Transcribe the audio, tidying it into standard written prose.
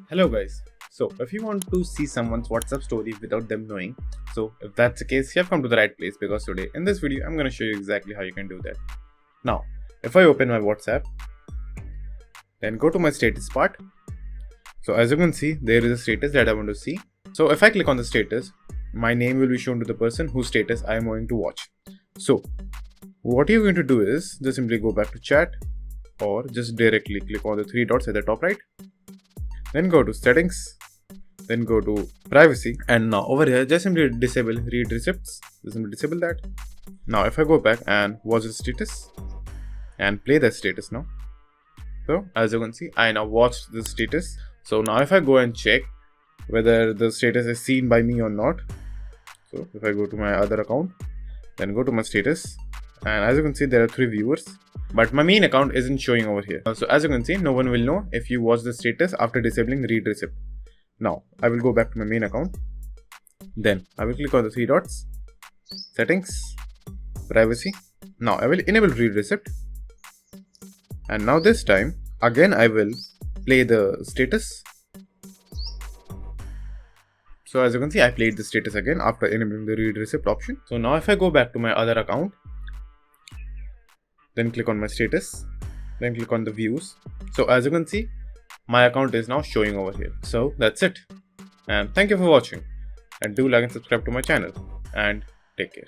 Hello guys. So if you want to see someone's WhatsApp story without them knowing, so if that's the case, you have come to the right place because today in this video I'm going to show you exactly how you can do that. Now, if I open my WhatsApp, then go to my status part. So as you can see, there is a status that I want to see. So if I click on the status, my name will be shown to the person whose status I am going to watch. So what you're going to do is just simply go back to chat or just directly click on the three dots at the top right. Then go to settings, then go to privacy, and now over here just simply disable read receipts. Just simply disable that. Now if I go back and watch the status and play the status now. So as you can see, I now watched the status. So now if I go and check whether the status is seen by me or not. So if I go to my other account, then go to my status, and as you can see there are 3 viewers. But my main account isn't showing over here. So as you can see, no one will know if you watch the status after disabling read receipt. Now I will go back to my main account. Then I will click on the 3 dots, settings, privacy. Now I will enable read receipt. And now this time again I will play the status. So as you can see, I played the status again after enabling the read receipt option. So now if I go back to my other account, then click on my status, then click on the views. So as you can see, my account is now showing over here. So that's it. And thank you for watching. And do like and subscribe to my channel. And take care.